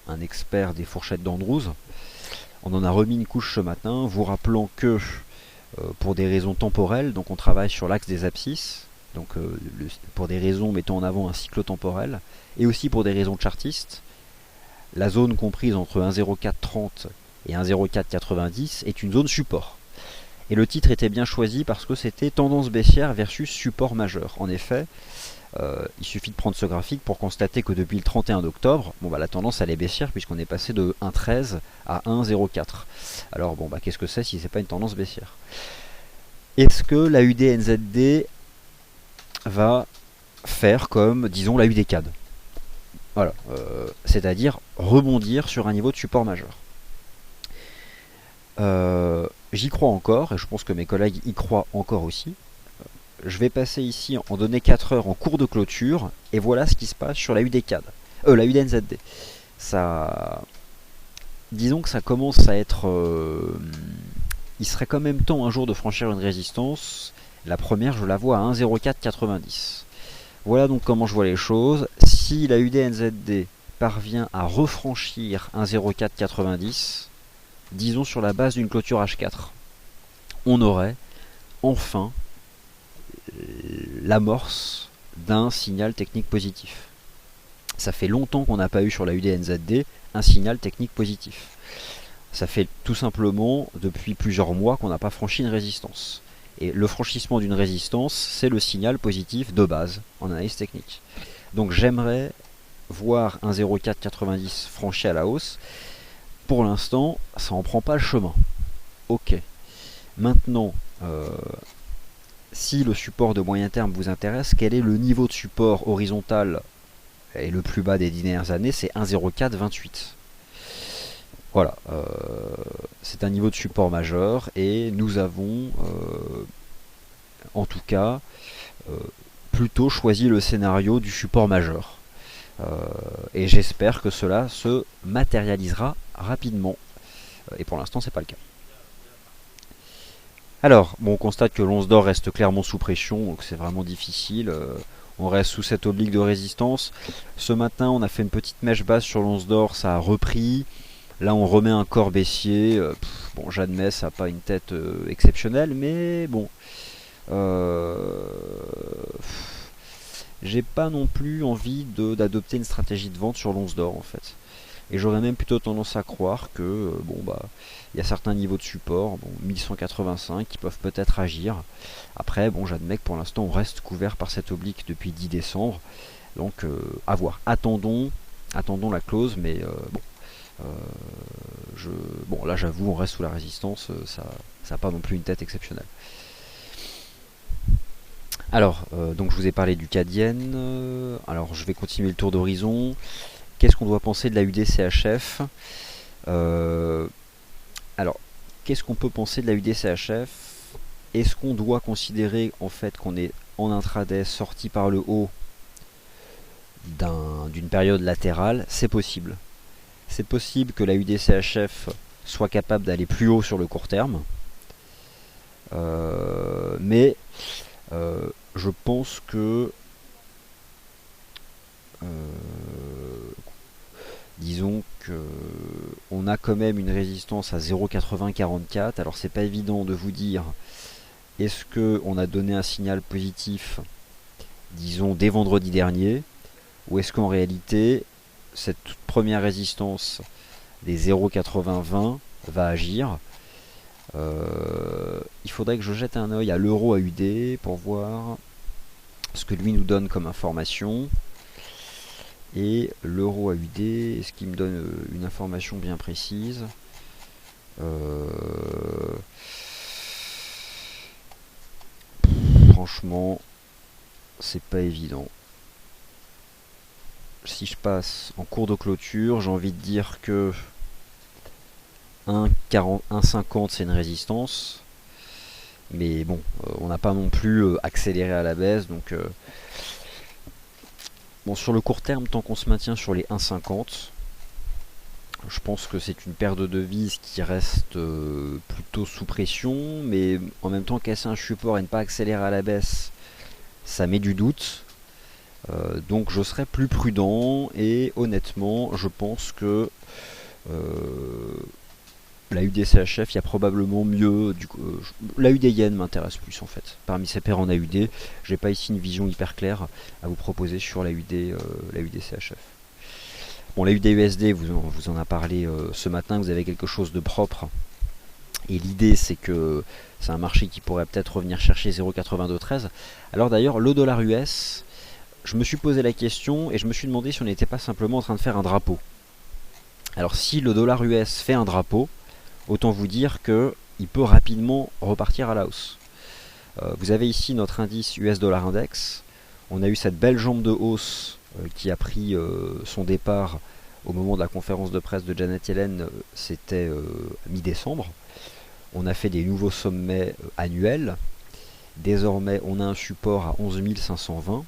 un expert des fourchettes d'Andrews. On en a remis une couche ce matin, vous rappelant que pour des raisons temporelles, donc on travaille sur l'axe des abscisses, donc pour des raisons mettant en avant un cycle temporel, et aussi pour des raisons chartistes, la zone comprise entre 1,0430 et 1,0490 est une zone support. Et le titre était bien choisi parce que c'était tendance baissière versus support majeur. En effet, il suffit de prendre ce graphique pour constater que depuis le 31 octobre, bon, bah, la tendance elle est baissière puisqu'on est passé de 1,13 à 1,04. Alors bon, bah, qu'est-ce que c'est si c'est pas une tendance baissière? Est-ce que la UD NZD va faire comme, disons, la UD CAD? Voilà, c'est-à-dire rebondir sur un niveau de support majeur. J'y crois encore, et je pense que mes collègues y croient encore aussi. Je vais passer ici en données 4 heures en cours de clôture, et voilà ce qui se passe sur la UD CAD. La UD NZD. Ça, disons que ça commence à être... il serait quand même temps un jour de franchir une résistance, La première, je la vois à 1,0490. Voilà donc comment je vois les choses. Si la UDNZD parvient à refranchir 1,0490, disons sur la base d'une clôture H4, on aurait enfin l'amorce d'un signal technique positif. Ça fait longtemps qu'on n'a pas eu sur la UDNZD un signal technique positif. Ça fait tout simplement depuis plusieurs mois qu'on n'a pas franchi une résistance. Et le franchissement d'une résistance, c'est le signal positif de base en analyse technique. Donc j'aimerais voir un 0,490 franchi à la hausse. Pour l'instant, ça n'en prend pas le chemin. Ok. Maintenant, si le support de moyen terme vous intéresse, quel est le niveau de support horizontal et le plus bas des 10 dernières années? C'est 1,0428. Voilà, c'est un niveau de support majeur et nous avons en tout cas plutôt choisi le scénario du support majeur. Et j'espère que cela se matérialisera rapidement. Et pour l'instant, c'est pas le cas. Alors, bon, on constate que l'once d'or reste clairement sous pression, donc c'est vraiment difficile. On reste sous cette oblique de résistance. Ce matin, on a fait une petite mèche basse sur l'once d'or, ça a repris. Là, on remet un corps baissier. Bon, j'admets, ça n'a pas une tête exceptionnelle, mais bon. J'ai pas non plus envie d'adopter une stratégie de vente sur l'once d'or, en fait. Et j'aurais même plutôt tendance à croire que, bon, bah, il y a certains niveaux de support, bon, 1185, qui peuvent peut-être agir. Après, bon, j'admets que pour l'instant, on reste couvert par cette oblique depuis 10 décembre. Donc, à voir. Attendons la close, mais bon. Bon, là j'avoue, on reste sous la résistance, ça n'a pas non plus une tête exceptionnelle. Alors, donc je vous ai parlé du CAD-Yen. Alors, je vais continuer le tour d'horizon. Qu'est-ce qu'on doit penser de la UDCHF? Alors, qu'est-ce qu'on peut penser de la UDCHF? Est-ce qu'on doit considérer en fait qu'on est en intraday sorti par le haut d'une période latérale? C'est possible. C'est possible que la UDCHF soit capable d'aller plus haut sur le court terme. Mais je pense que disons que on a quand même une résistance à 0,8044. Alors c'est pas évident de vous dire est-ce qu'on a donné un signal positif, disons, dès vendredi dernier, ou est-ce qu'en réalité cette toute première résistance des 0,8020 va agir. Il faudrait que je jette un œil à l'euro AUD pour voir ce que lui nous donne comme information. Et l'euro AUD, est-ce qu'il me donne une information bien précise? Franchement, c'est pas évident. Si je passe en cours de clôture, j'ai envie de dire que 1,50 c'est une résistance, mais bon, on n'a pas non plus accéléré à la baisse, donc bon, sur le court terme, tant qu'on se maintient sur les 1,50, je pense que c'est une paire de devises qui reste plutôt sous pression, mais en même temps casser un support et ne pas accélérer à la baisse, ça met du doute. Donc je serais plus prudent et honnêtement je pense que la UDCHF, il y a probablement mieux. La UD Yen m'intéresse plus en fait. Parmi ces paires en AUD, j'ai pas ici une vision hyper claire à vous proposer sur la UDCHF. Bon, la UD USD, vous en a parlé ce matin, vous avez quelque chose de propre. Et l'idée c'est que c'est un marché qui pourrait peut-être revenir chercher 0,8213. Alors d'ailleurs, le dollar US, je me suis posé la question et je me suis demandé si on n'était pas simplement en train de faire un drapeau. Alors si le dollar US fait un drapeau, autant vous dire qu'il peut rapidement repartir à la hausse. Vous avez ici notre indice US Dollar Index. On a eu cette belle jambe de hausse qui a pris son départ au moment de la conférence de presse de Janet Yellen, c'était mi-décembre. On a fait des nouveaux sommets annuels. Désormais, on a un support à 11 520.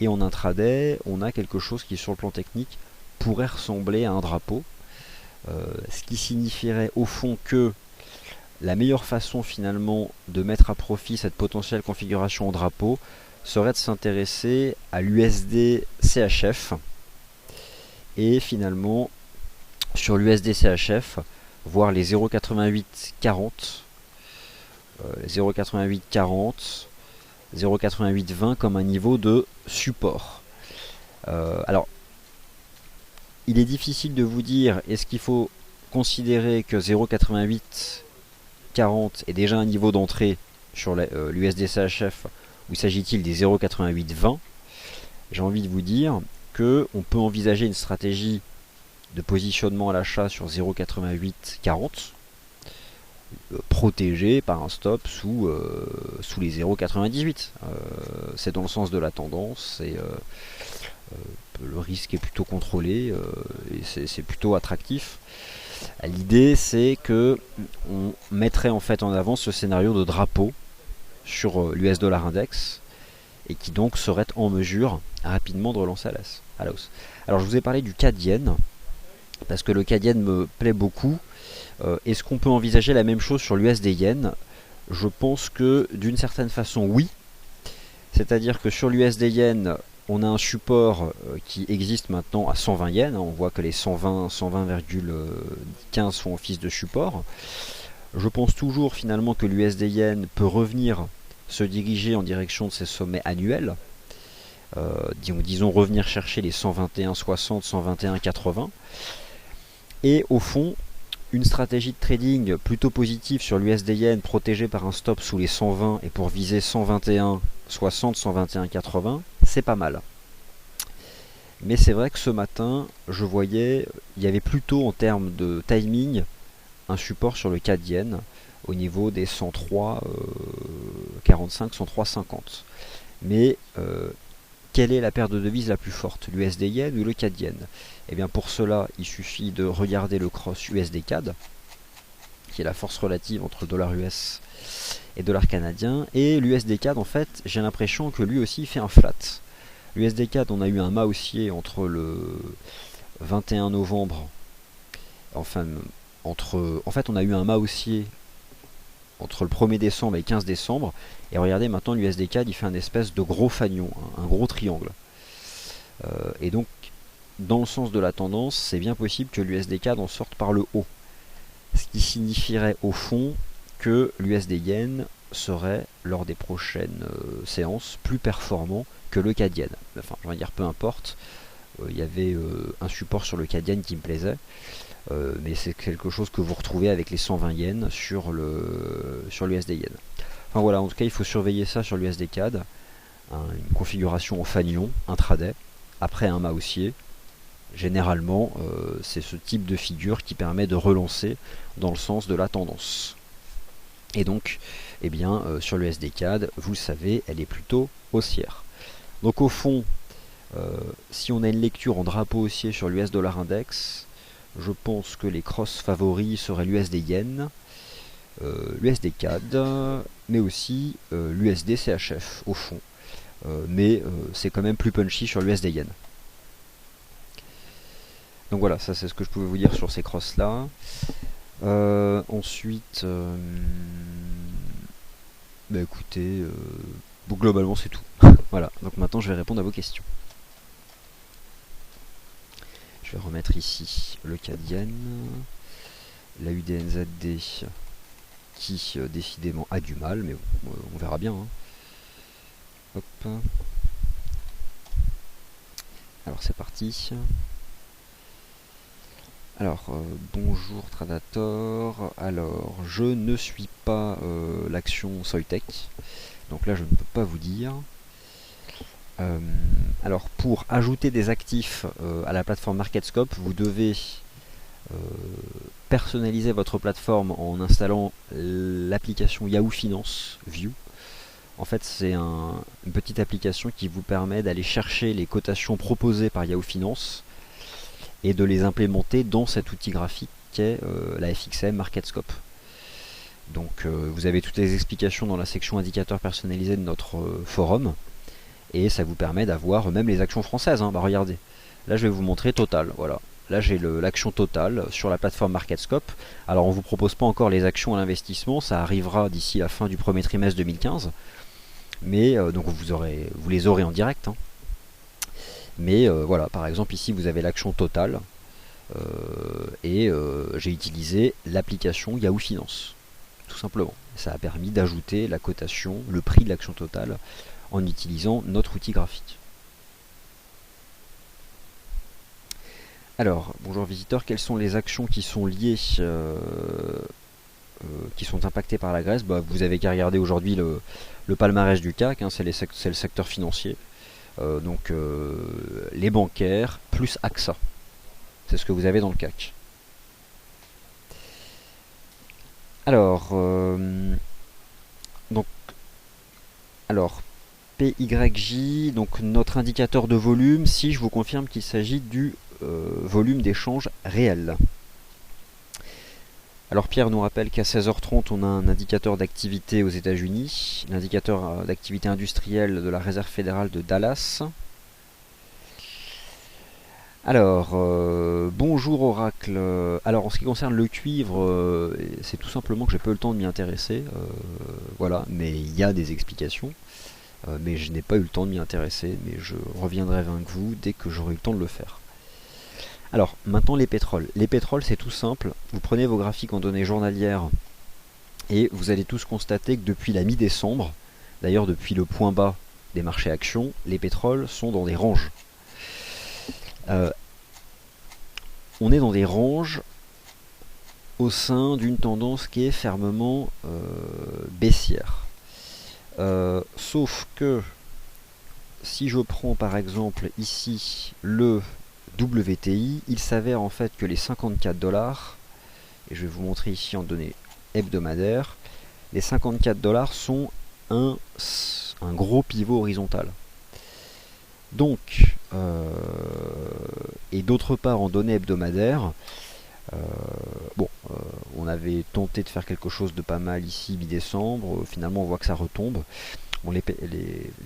Et en intraday, on a quelque chose qui, sur le plan technique, pourrait ressembler à un drapeau. Ce qui signifierait au fond que la meilleure façon finalement de mettre à profit cette potentielle configuration en drapeau serait de s'intéresser à l'USD CHF et finalement sur l'USD CHF voir les 0,8840 0,8840 0,8820 comme un niveau de support. Alors il est difficile de vous dire est-ce qu'il faut considérer que 0,8840 est déjà un niveau d'entrée sur l'USD CHF ou s'agit-il des 0,8820. J'ai envie de vous dire que on peut envisager une stratégie de positionnement à l'achat sur 0,8840 protégé par un stop sous les 0,98. C'est dans le sens de la tendance et le risque est plutôt contrôlé et c'est plutôt attractif. L'idée c'est que on mettrait en fait en avant ce scénario de drapeau sur l'US dollar index et qui donc serait en mesure rapidement de relancer à la hausse. Alors je vous ai parlé du CAD yen parce que le CAD yen me plaît beaucoup. Est-ce qu'on peut envisager la même chose sur l'USD yen? Je pense que d'une certaine façon oui. C'est-à-dire que sur l'USD yen, on a un support qui existe maintenant à 120 yens. On voit que les 120,15 font office de support. Je pense toujours finalement que l'USD yen peut revenir se diriger en direction de ses sommets annuels. Disons revenir chercher les 121,60, 121,80. Et au fond, une stratégie de trading plutôt positive sur l'USD yen protégée par un stop sous les 120 et pour viser 121,60, 121,80, c'est pas mal. Mais c'est vrai que ce matin, je voyais, il y avait plutôt en termes de timing un support sur le CAD yen au niveau des 103,45, 103,50. Mais quelle est la paire de devises la plus forte, l'USD yen ou le CAD yen? Et bien pour cela, il suffit de regarder le cross USD CAD, qui est la force relative entre dollar US et dollar canadien. Et l'USD CAD, en fait, j'ai l'impression que lui aussi fait un flat. L'USD CAD, on a eu un mât haussier entre le 21 novembre, en fait, on a eu un mât haussier entre le 1er décembre et le 15 décembre. Et regardez, maintenant, l'USD CAD, il fait un espèce de gros fanion, un gros triangle. Et donc, dans le sens de la tendance, c'est bien possible que l'USD CAD en sorte par le haut. Ce qui signifierait au fond que l'USD yen serait, lors des prochaines séances, plus performant que le CAD yen. Enfin, je vais dire peu importe, il y avait un support sur le CAD yen qui me plaisait, mais c'est quelque chose que vous retrouvez avec les 120 yens sur l'USD yen. Enfin voilà, en tout cas il faut surveiller ça sur l'USD CAD, une configuration au fanion, intraday, après un mât haussier. Généralement, c'est ce type de figure qui permet de relancer dans le sens de la tendance. Et donc, eh bien, sur le SD CAD, vous le savez, elle est plutôt haussière. Donc au fond, si on a une lecture en drapeau haussier sur l'US dollar index, je pense que les crosses favoris seraient l'USD yen, l'USD CAD, mais aussi l'USD CHF au fond. Mais c'est quand même plus punchy sur l'USD yen. Donc voilà, ça c'est ce que je pouvais vous dire sur ces crosses là. Ensuite, bah écoutez, bon, globalement c'est tout. Voilà, donc maintenant je vais répondre à vos questions. Je vais remettre ici le CAD yen, la UDNZD qui décidément a du mal, mais bon, on verra bien. Hein. Hop. Alors c'est parti. Alors, bonjour Tradator. Alors, je ne suis pas l'action Soitec, donc là je ne peux pas vous dire. Alors, pour ajouter des actifs à la plateforme MarketScope, vous devez personnaliser votre plateforme en installant l'application Yahoo Finance View. En fait, c'est une petite application qui vous permet d'aller chercher les cotations proposées par Yahoo Finance et de les implémenter dans cet outil graphique qu'est la FXM MarketScope. Donc vous avez toutes les explications dans la section indicateurs personnalisés de notre forum, et ça vous permet d'avoir même les actions françaises. Hein. Bah regardez, là je vais vous montrer Total, voilà. là j'ai l'action totale sur la plateforme MarketScope. Alors on ne vous propose pas encore les actions à l'investissement, ça arrivera d'ici la fin du premier trimestre 2015. Mais donc vous les aurez en direct. Hein. Mais voilà, par exemple ici vous avez l'action totale et j'ai utilisé l'application Yahoo Finance, tout simplement. Ça a permis d'ajouter la cotation, le prix de l'action totale en utilisant notre outil graphique. Alors, bonjour visiteurs, quelles sont les actions qui sont liées, qui sont impactées par la Grèce? Vous avez qu'à regarder aujourd'hui le palmarès du CAC, hein, c'est le secteur financier. Donc les bancaires plus AXA. C'est ce que vous avez dans le CAC. Alors, PYJ, donc notre indicateur de volume, si je vous confirme qu'il s'agit du volume d'échange réel. Alors Pierre nous rappelle qu'à 16h30 on a un indicateur d'activité aux États-Unis, l'indicateur d'activité industrielle de la Réserve fédérale de Dallas. Alors, bonjour Oracle. Alors en ce qui concerne le cuivre, c'est tout simplement que j'ai peu le temps de m'y intéresser. Voilà, mais il y a des explications. Mais je n'ai pas eu le temps de m'y intéresser, mais je reviendrai avec vous dès que j'aurai eu le temps de le faire. Alors, maintenant les pétroles. Les pétroles, c'est tout simple. Vous prenez vos graphiques en données journalières et vous allez tous constater que depuis la mi-décembre, d'ailleurs depuis le point bas des marchés actions, les pétroles sont dans des ranges. On est dans des ranges au sein d'une tendance qui est fermement baissière. Sauf que si je prends par exemple ici le WTI, il s'avère en fait que les 54 $, et je vais vous montrer ici en données hebdomadaires, les 54 $ sont un gros pivot horizontal. Donc, et d'autre part en données hebdomadaires, on avait tenté de faire quelque chose de pas mal ici mi-décembre, finalement on voit que ça retombe. Bon, les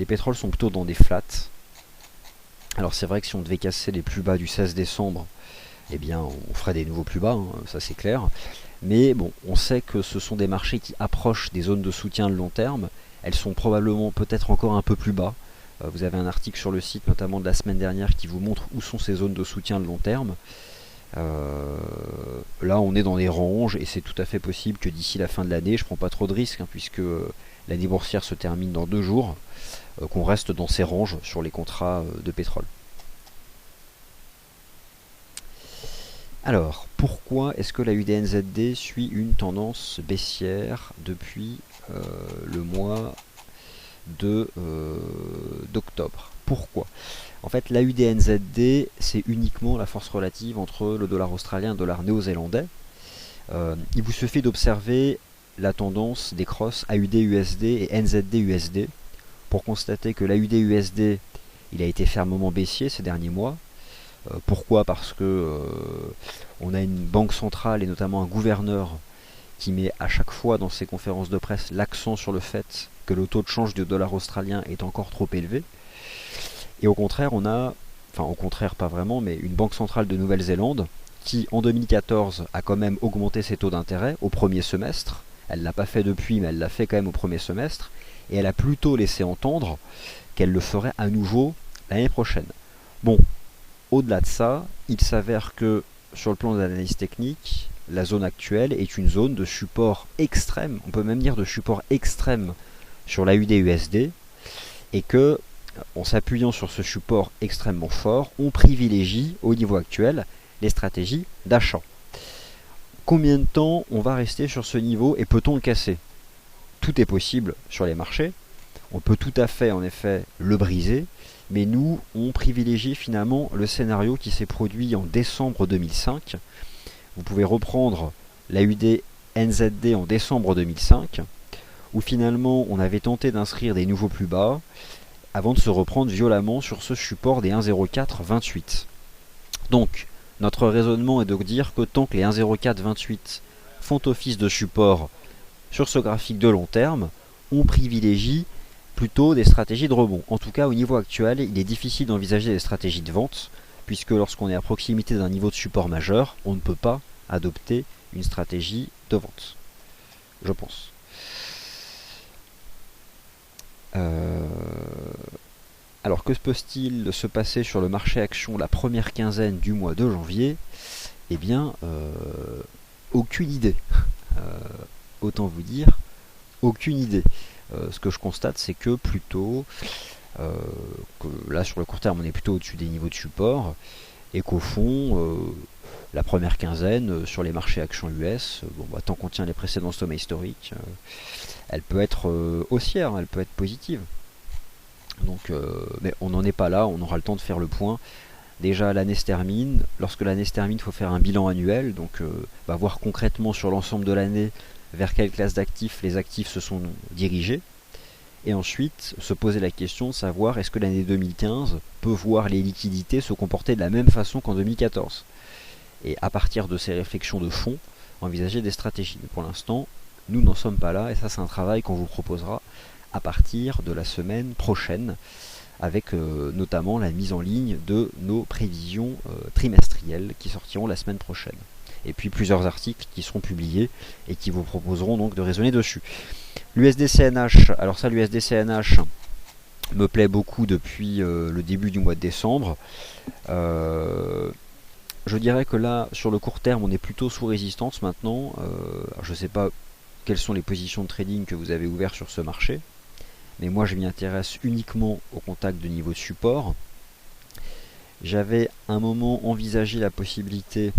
pétroles sont plutôt dans des flats. Alors c'est vrai que si on devait casser les plus bas du 16 décembre, eh bien on ferait des nouveaux plus bas, hein, ça c'est clair. Mais bon, on sait que ce sont des marchés qui approchent des zones de soutien de long terme. Elles sont probablement peut-être encore un peu plus bas. Vous avez un article sur le site, notamment de la semaine dernière, qui vous montre où sont ces zones de soutien de long terme. Là on est dans des ranges et c'est tout à fait possible que d'ici la fin de l'année, je prends pas trop de risques hein, puisque l'année boursière se termine dans 2 jours, qu'on reste dans ces ranges sur les contrats de pétrole. Alors, pourquoi est-ce que la UDNZD suit une tendance baissière depuis le mois d'octobre? Pourquoi? En fait, la UDNZD, c'est uniquement la force relative entre le dollar australien et le dollar néo-zélandais. Il vous suffit d'observer la tendance des crosses AUD-USD et NZD-USD pour constater que l'AUD-USD, il a été fermement baissier ces derniers mois. Pourquoi? Parce que on a une banque centrale et notamment un gouverneur qui met à chaque fois dans ses conférences de presse l'accent sur le fait que le taux de change du dollar australien est encore trop élevé. Et au contraire, on a, enfin au contraire pas vraiment, mais une banque centrale de Nouvelle-Zélande qui en 2014 a quand même augmenté ses taux d'intérêt au premier semestre. Elle ne l'a pas fait depuis, mais elle l'a fait quand même au premier semestre. Et elle a plutôt laissé entendre qu'elle le ferait à nouveau l'année prochaine. Bon, au-delà de ça, il s'avère que sur le plan de l'analyse technique, la zone actuelle est une zone de support extrême, on peut même dire de support extrême sur l'AUD-USD, et que, en s'appuyant sur ce support extrêmement fort, on privilégie au niveau actuel les stratégies d'achat. Combien de temps on va rester sur ce niveau et peut-on le casser? Tout est possible sur les marchés, on peut tout à fait en effet le briser, mais nous on privilégie finalement le scénario qui s'est produit en décembre 2005. Vous pouvez reprendre l'AUD NZD en décembre 2005, où finalement on avait tenté d'inscrire des nouveaux plus bas, avant de se reprendre violemment sur ce support des 1,0428. Donc, notre raisonnement est de dire que tant que les 1,0428 font office de support sur ce graphique de long terme, on privilégie plutôt des stratégies de rebond. En tout cas, au niveau actuel, il est difficile d'envisager des stratégies de vente, puisque lorsqu'on est à proximité d'un niveau de support majeur, on ne peut pas adopter une stratégie de vente, je pense. Alors que peut-il se passer sur le marché action la première quinzaine du mois de janvier? Eh bien, aucune idée. Autant vous dire, aucune idée. Ce que je constate, c'est que plutôt, que là sur le court terme, on est plutôt au-dessus des niveaux de support, et qu'au fond, la première quinzaine sur les marchés actions US, tant qu'on tient les précédents sommets historiques, elle peut être haussière, elle peut être positive. Donc, mais on n'en est pas là, on aura le temps de faire le point. Déjà l'année se termine, lorsque l'année se termine, il faut faire un bilan annuel, donc voir concrètement sur l'ensemble de l'année vers quelle classe d'actifs les actifs se sont dirigés, et ensuite se poser la question de savoir est-ce que l'année 2015 peut voir les liquidités se comporter de la même façon qu'en 2014. Et à partir de ces réflexions de fond, envisager des stratégies. Mais pour l'instant, nous n'en sommes pas là, et ça c'est un travail qu'on vous proposera à partir de la semaine prochaine, avec notamment la mise en ligne de nos prévisions trimestrielles qui sortiront la semaine prochaine. Et puis plusieurs articles qui seront publiés et qui vous proposeront donc de raisonner dessus. L'USD-CNH, alors ça l'USD-CNH me plaît beaucoup depuis le début du mois de décembre. Je dirais que là, sur le court terme, on est plutôt sous résistance maintenant. Je ne sais pas quelles sont les positions de trading que vous avez ouvertes sur ce marché, mais moi je m'y intéresse uniquement au contact de niveau de support. J'avais un moment envisagé la possibilité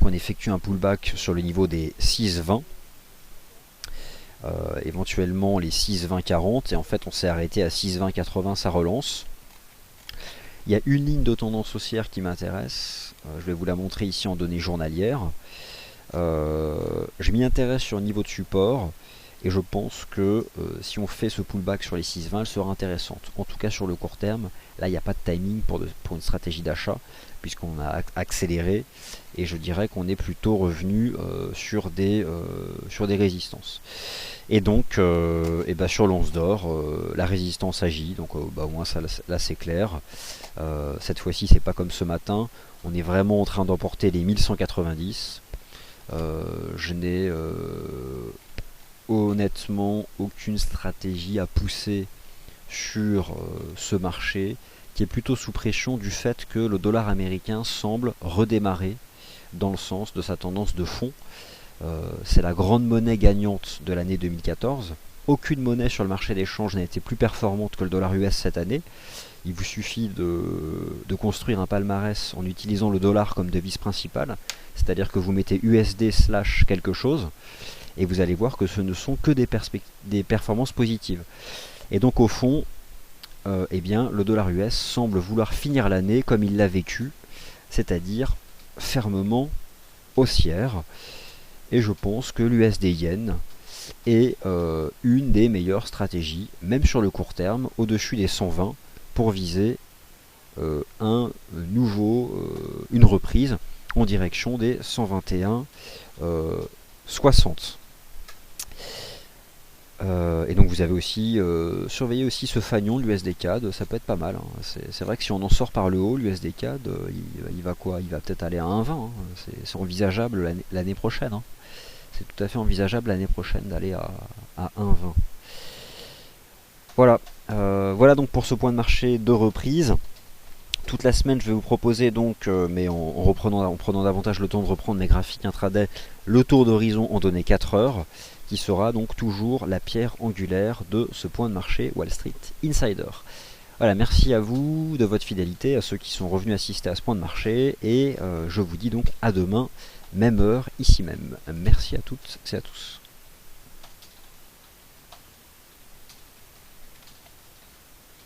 qu'on effectue un pullback sur le niveau des 6,20, éventuellement les 6,20,40, et en fait on s'est arrêté à 6,20,80, ça relance. Il y a une ligne de tendance haussière qui m'intéresse, je vais vous la montrer ici en données journalières. Je m'y intéresse sur le niveau de support, et je pense que si on fait ce pullback sur les 6,20, elle sera intéressante. En tout cas sur le court terme, là il n'y a pas de timing pour une stratégie d'achat, puisqu'on a accéléré, et je dirais qu'on est plutôt revenu sur des résistances. Et donc sur l'once d'or, la résistance agit, donc au moins ça, là c'est clair. Cette fois-ci c'est pas comme ce matin, on est vraiment en train d'emporter les 1190. Je n'ai honnêtement aucune stratégie à pousser sur ce marché, qui est plutôt sous pression du fait que le dollar américain semble redémarrer dans le sens de sa tendance de fond. C'est la grande monnaie gagnante de l'année 2014. Aucune monnaie sur le marché d'échange n'a été plus performante que le dollar US cette année. Il vous suffit de construire un palmarès en utilisant le dollar comme devise principale, c'est-à-dire que vous mettez USD / quelque chose, et vous allez voir que ce ne sont que des performances positives. Et donc au fond, le dollar US semble vouloir finir l'année comme il l'a vécu, c'est-à-dire fermement haussière. Et je pense que l'USD Yen est une des meilleures stratégies, même sur le court terme, au-dessus des 120, pour viser une reprise en direction des 121,60. Et donc vous avez aussi surveillé aussi ce fanion de l'USD CAD, ça peut être pas mal. Hein. C'est vrai que si on en sort par le haut, l'USD CAD, il va quoi? Il va peut-être aller à 1,20. Hein. C'est envisageable l'année prochaine. Hein. C'est tout à fait envisageable l'année prochaine d'aller à 1,20. Voilà. Voilà donc pour ce point de marché de reprise. Toute la semaine, je vais vous proposer donc, mais en prenant davantage le temps de reprendre mes graphiques intraday, le tour d'horizon en données 4 heures, qui sera donc toujours la pierre angulaire de ce point de marché Wall Street Insider. Voilà, merci à vous de votre fidélité, à ceux qui sont revenus assister à ce point de marché, et je vous dis donc à demain, même heure, ici même. Merci à toutes et à tous.